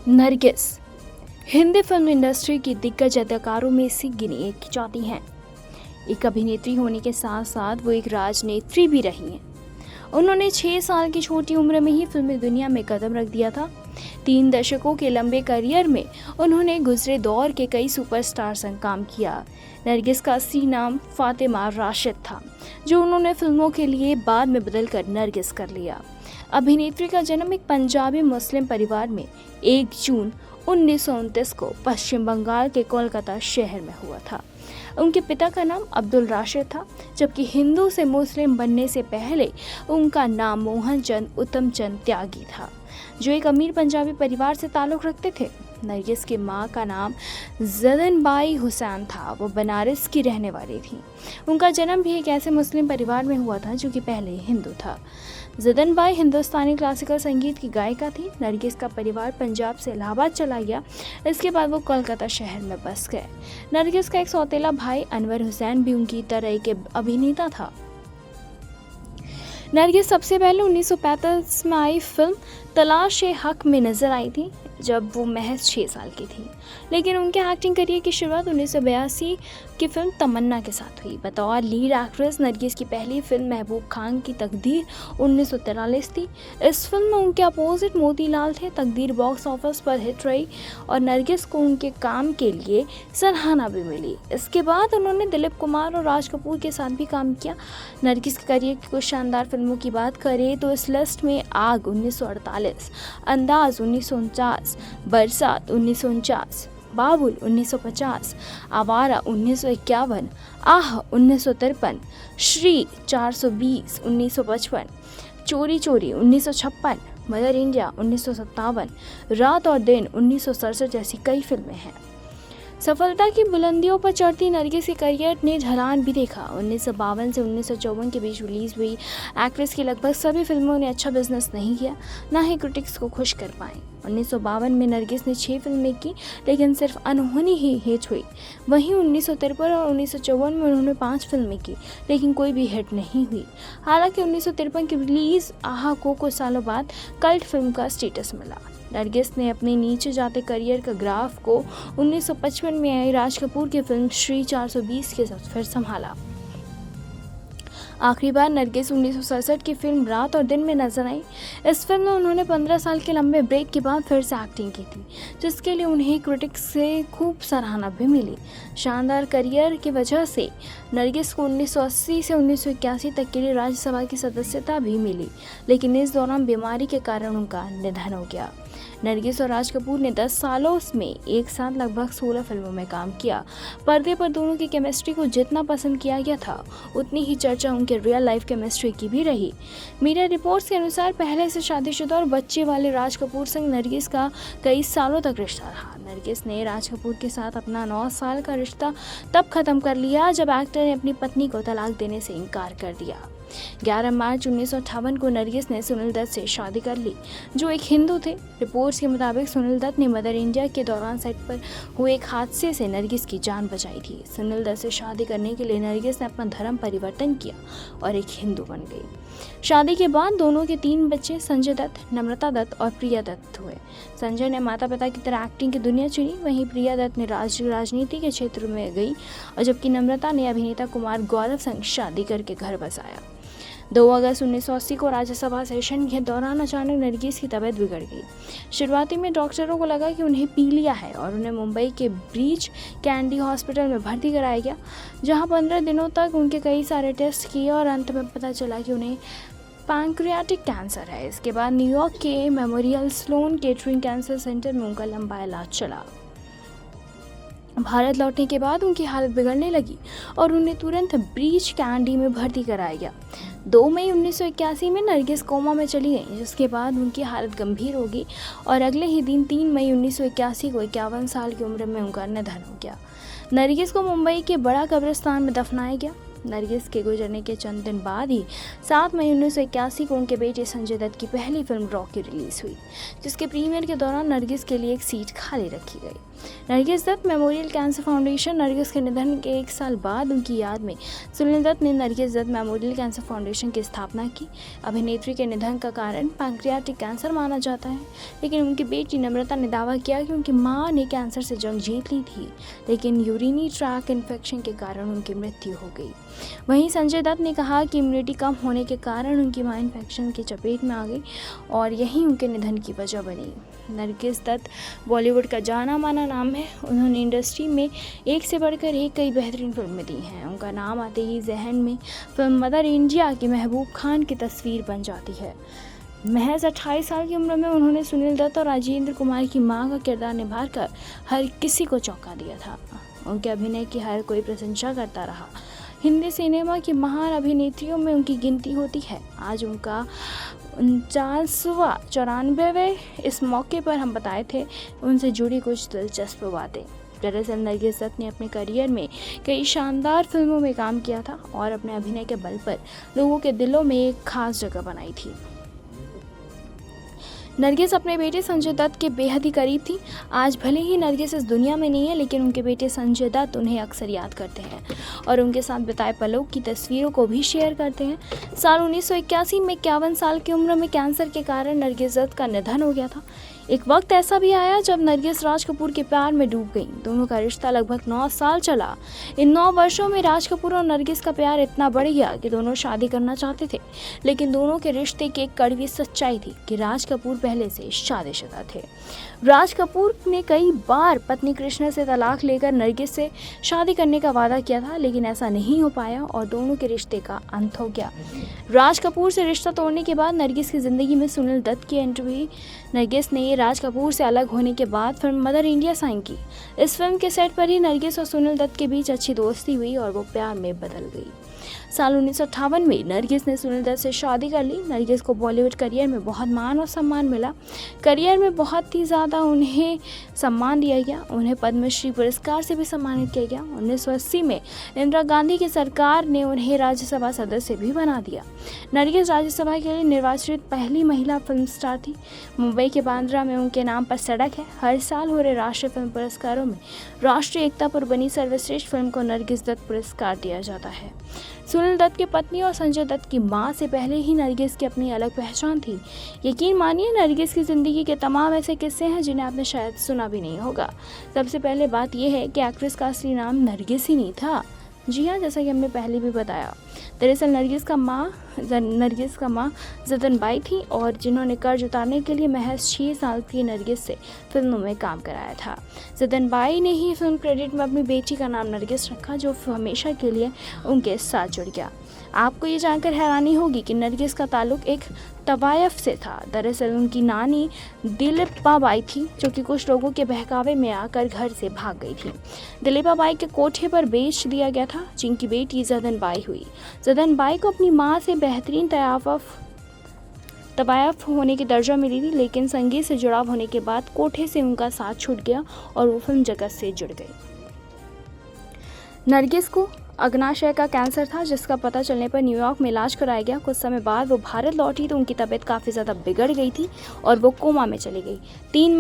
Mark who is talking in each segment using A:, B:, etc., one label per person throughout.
A: Nargis Hindi film industry की दिग्गज अदाकारों में से गिनी एक जाती हैं। एक अभिनेत्री होने के साथ साथ वो एक राजनेत्री भी रही हैं। उन्होंने 6 साल की छोटी उम्र में ही फिल्मी दुनिया में कदम रख दिया था। 3 दशकों के लंबे करियर में उन्होंने गुजरे दौर के कई सुपरस्टार संग काम किया। नरगिस का असली नाम फातिमा राशिद था, जो उन्होंने फिल्मों के लिए बाद में बदलकर नरगिस कर लिया। अभिनेत्री का जन्म एक पंजाबी मुस्लिम परिवार में 1 जून 1929 को पश्चिम बंगाल के कोलकाता शहर में हुआ था। उनके पिता का नाम अब्दुल राशिद था, जबकि हिंदू से मुस्लिम बनने से पहले उनका नाम मोहन चंद उत्तम चंद त्यागी था, जो एक अमीर पंजाबी परिवार से ताल्लुक़ रखते थे। नरगिस की मां का नाम जदनबाई हुसैन था। वो बनारस की रहने वाली थी। उनका जन्म भी एक ऐसे मुस्लिम परिवार में हुआ था जो कि पहले हिंदू था। जदनबाई हिंदुस्तानी क्लासिकल संगीत की गायिका थी। नरगिस का परिवार पंजाब से इलाहाबाद चला गया। इसके बाद वो कोलकाता शहर में बस गए। नरगिस का एक सौतेला भाई अनवर हुसैन भी उनकी तरह एक अभिनेता था। नरगिस सबसे पहले 1935 में आई फिल्म तलाश-ए-हक में नजर आई थी, जब वो महज 6 साल की थी। लेकिन उनके एक्टिंग करियर की शुरुआत 1982 की फिल्म तमन्ना के साथ हुई। बतौर लीड एक्ट्रेस नरगिस की पहली फिल्म महबूब खान की तकदीर 1943 थी। इस फिल्म में उनके अपोजिट मोतीलाल थे। तकदीर बॉक्स ऑफिस पर हिट रही और नरगिस को उनके काम के लिए सराहना भी मिली। इसके बाद उन्होंने दिलीप कुमार और राज कपूर के साथ भी काम किया। नरगिस के करियर की कुछ शानदार फिल्मों की बात करें तो इस लिस्ट में आग 1948, अंदाज 1949, बरसात 1949, बाबुल 1950, आवारा 1951, आह 1953, श्री 420 1955, चोरी चोरी 1956, मदर इंडिया 1957, रात और दिन 1967 जैसी कई फिल्में हैं। सफलता की बुलंदियों पर चढ़ती नरगिस के करियर ने ढलान भी देखा। 1952 से 1954 के बीच रिलीज हुई एक्ट्रेस की लगभग सभी फिल्मों ने अच्छा बिजनेस नहीं किया, ना ही क्रिटिक्स को खुश कर पाई। 1952 में नरगिस ने 6 फिल्में की, लेकिन सिर्फ अनहोनी ही हिट हुई। वहीं 1953 और 1954 में उन्होंने 5 फिल्में की, लेकिन कोई भी हिट नहीं हुई। हालांकि 1953 की रिलीज आहा को कुछ सालों बाद कल्ट फिल्म का स्टेटस मिला। नरगिस ने अपने नीचे जाते करियर का ग्राफ को 1955 में आई राज कपूर की फिल्म श्री 420 के साथ फिर संभाला। आखिरी बार नरगिस 1967 की फिल्म रात और दिन में नजर आई। इस फिल्म में उन्होंने 15 साल के लंबे ब्रेक के बाद फिर से एक्टिंग की थी, जिसके लिए उन्हें क्रिटिक्स से खूब सराहना भी मिली। शानदार करियर की वजह से नरगिस को 1980 से 1981 तक के लिए राज्यसभा की सदस्यता भी मिली, लेकिन इस दौरान बीमारी के कारण उनका निधन हो गया। नरगिस और राज कपूर ने 10 सालों में एक साथ लगभग 16 फिल्मों में काम किया। पर्दे पर दोनों की केमिस्ट्री को जितना पसंद किया गया था, उतनी ही चर्चा उनके रियल लाइफ केमिस्ट्री की भी रही। मीडिया रिपोर्ट्स के अनुसार पहले से शादीशुदा और बच्चे वाले राज कपूर संग नरगिस का कई सालों तक रिश्ता रहा। नरगिस ने राज कपूर के साथ अपना 9 साल का रिश्ता तब खत्म कर लिया जब एक्टर ने अपनी पत्नी को तलाक देने से इनकार कर दिया। 11 मार्च 1958 को नरगिस ने सुनील दत्त से शादी कर ली, जो एक हिंदू थे। रिपोर्ट्स के मुताबिक सुनील दत्त ने मदर इंडिया के दौरान सेट पर हुए एक हादसे से नरगिस की जान बचाई थी। सुनील दत्त से शादी करने के लिए नरगिस ने अपना धर्म परिवर्तन किया और एक हिंदू बन गई। शादी के बाद दोनों के 3 बच्चे संजय दत्त, नम्रता दत्त और प्रिया दत्त हुए। संजय ने माता पिता की तरह एक्टिंग की दुनिया चुनी, वहीं प्रिया दत्त ने राजनीति के क्षेत्र में गई, और जबकि नम्रता ने अभिनेता कुमार गौरव संग शादी करके घर बसाया। 2 अगस्त 1980 को राज्यसभा सेशन के दौरान अचानक नरगिस की तबीयत बिगड़ गई। शुरुआती में डॉक्टरों को लगा कि उन्हें पीलिया है और उन्हें मुंबई के ब्रीच कैंडी हॉस्पिटल में भर्ती कराया गया, जहां 15 दिनों तक उनके कई सारे टेस्ट किए और अंत में पता चला कि उन्हें पैंक्रियाटिक कैंसर है। इसके बाद न्यूयॉर्क York Memorial Sloan Kettering Cancer Center में उनका लंबा इलाज चला। भारत लौटने के बाद उनकी हालत बिगड़ने लगी और उन्हें तुरंत ब्रीच कैंडी में भर्ती कराया गया। 2 मई 1981 में नरगिस कोमा में चली गई, जिसके बाद उनकी हालत गंभीर हो गई और अगले ही दिन 3 मई 1981 को 51 साल की उम्र में उनका निधन हो गया। नरगिस को मुंबई के बड़ा कब्रिस्तान में दफनाया गया। नरगिस के गुजरने के चंद दिन बाद ही 7 मई 1981 को उनके बेटे संजय दत्त की पहली फिल्म रॉकी रिलीज हुई, जिसके प्रीमियर के दौरान नरगिस के लिए एक सीट खाली रखी गई। Nargis Dutt Memorial Cancer Foundation. Nargis के निधन के 1 साल बाद उनकी याद में सुनील दत्त ने Nargis Dutt Memorial Cancer Foundation की स्थापना की। अभिनेत्री के निधन का कारण पैंक्रियाटिक कैंसर माना जाता है, लेकिन उनकी बेटी नम्रता ने दावा किया कि उनकी मां ने कैंसर से जंग जीत ली थी, लेकिन यूरिनी ट्रैक इन्फेक्शन के कारण उनकी मृत्यु हो गई। वहीं संजय दत्त ने कहा कि इम्यूनिटी कम होने के कारण उनकी मां इन्फेक्शन की चपेट में आ गई और यही उनके निधन की वजह बनी। नरगिस दत्त बॉलीवुड का जाना माना नाम है। उन्होंने इंडस्ट्री में एक से बढ़कर एक कई बेहतरीन फिल्में दी हैं। उनका नाम आते ही जहन में फिल्म मदर इंडिया की महबूब खान की तस्वीर बन जाती है। महज 28 साल की उम्र में उन्होंने सुनील दत्त और राजेंद्र कुमार की मां का किरदार निभाकर हर किसी को चौंका दिया था। उनके अभिनय की हर कोई प्रशंसा करता रहा। हिंदी सिनेमा की महान अभिनेत्रियों में उनकी गिनती होती है। आज उनका 49वां इस मौके पर हम बताए थे उनसे जुड़ी कुछ दिलचस्प बातें। दरअसल नरगिस दत्त ने अपने करियर में कई शानदार फिल्मों में काम किया था और अपने अभिनय के बल पर लोगों के दिलों में एक खास जगह बनाई थी। नरगिस अपने बेटे संजय दत्त के बेहद ही करीब थी। आज भले ही नरगिस इस दुनिया में नहीं है, लेकिन उनके बेटे संजय दत्त उन्हें अक्सर याद करते हैं और उनके साथ बिताए पलों की तस्वीरों को भी शेयर करते हैं। साल 1981 में 51 साल की उम्र में कैंसर के कारण नरगिस दत्त का निधन हो गया था। एक वक्त ऐसा भी आया जब नरगिस राज कपूर के प्यार में डूब गई। दोनों का रिश्ता लगभग 9 साल चला। इन 9 वर्षों में राज कपूर और नरगिस का प्यार इतना बढ़ गया कि दोनों शादी करना चाहते थे, लेकिन दोनों के रिश्ते की एक कड़वी सच्चाई थी कि राज कपूर पहले से शादीशुदा थे। राज कपूर ने कई बार पत्नी कृष्णा से तलाक लेकर नरगिस से शादी करने का वादा किया था, लेकिन ऐसा नहीं हो पाया और दोनों के रिश्ते का अंत हो गया। राज कपूर से रिश्ता तोड़ने के बाद नरगिस की जिंदगी में सुनील दत्त की एंट्री हुई। नरगिस ने राज कपूर से अलग होने के बाद फिल्म मदर इंडिया साइन की। इस फिल्म के सेट पर ही नरगिस और सुनील दत्त के बीच अच्छी दोस्ती हुई और वो प्यार में बदल गई। साल 1958 में नरगिस ने सुनील दत्त से शादी कर ली। नरगिस को बॉलीवुड करियर में बहुत मान और सम्मान मिला। करियर में बहुत ही ज़्यादा उन्हें सम्मान दिया गया। उन्हें पद्मश्री पुरस्कार से भी सम्मानित किया गया। 1980 में इंदिरा गांधी की सरकार ने उन्हें राज्यसभा सदस्य भी बना दिया। नरगिस राज्यसभा के लिए निर्वाचित पहली महिला फिल्म स्टार थी। मुंबई के बांद्रा में उनके नाम पर सड़क है। हर साल हो रहे राष्ट्रीय फिल्म पुरस्कारों में राष्ट्रीय एकता पर बनी सर्वश्रेष्ठ फिल्म को नरगिस दत्त पुरस्कार दिया जाता है। सुनील दत्त की पत्नी और संजय दत्त की मां से पहले ही नरगिस की अपनी अलग पहचान थी। यकीन मानिए नरगिस की ज़िंदगी के तमाम ऐसे किस्से हैं जिन्हें आपने शायद सुना भी नहीं होगा। सबसे पहले बात यह है कि एक्ट्रेस का असली नाम नरगिस ही नहीं था। जी हाँ, जैसा कि हमने पहले भी बताया। दरअसल नरगिस का माँ जतन बाई थी और जिन्होंने कर्ज उतारने के लिए महज 6 साल की नरगिस से फिल्मों में काम कराया था। जतन बाई ने ही फिल्म क्रेडिट में अपनी बेटी का नाम नरगिस रखा, जो हमेशा के लिए उनके साथ जुड़ गया। आपको ये जानकर हैरानी होगी कि नरगिस का ताल्लुक एक तवायफ से था। दरअसल उनकी नानी दिलीपा बाई थी, जो कि कुछ लोगों के बहकावे में आकर घर से भाग गई थी। दिलीपा बाई के कोठे पर बेच दिया गया था, जिनकी बेटी जतन बाई हुई। जतन बाई को अपनी मां से बेहतरीन तवायफ होने की दर्जा मिली थी, लेकिन संगीत से जुड़ाव होने के बाद कोठे से उनका साथ छूट गया और वो फिल्म जगत से जुड़ गई। नरगिस को अग्नाशय का कैंसर था, जिसका पता चलने पर न्यूयॉर्क में इलाज कराया गया। कुछ समय बाद वो भारत लौटी तो उनकी तबीयत काफ़ी ज़्यादा बिगड़ गई थी और वो कोमा में चली गई। 3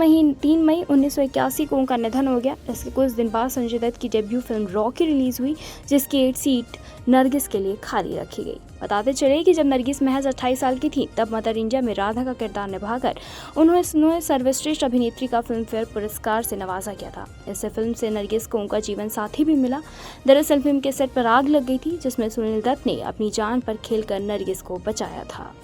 A: मई 1981 को उनका निधन हो गया। इसके कुछ दिन बाद संजय दत्त की डेब्यू फिल्म रॉकी रिलीज़ हुई, जिसकी 8 सीट नरगिस के लिए खाली रखी गई। बताते चले कि जब नरगिस महज 28 साल की थी, तब मदर इंडिया में राधा का किरदार निभाकर उन्होंने सर्वश्रेष्ठ अभिनेत्री का फिल्म फेयर पुरस्कार से नवाजा गया था। इस फिल्म से नरगिस को उनका जीवन साथी भी मिला। दरअसल फिल्म के सेट पर आग लग गई थी, जिसमें सुनील दत्त ने अपनी जान पर खेलकर नरगिस को बचाया था।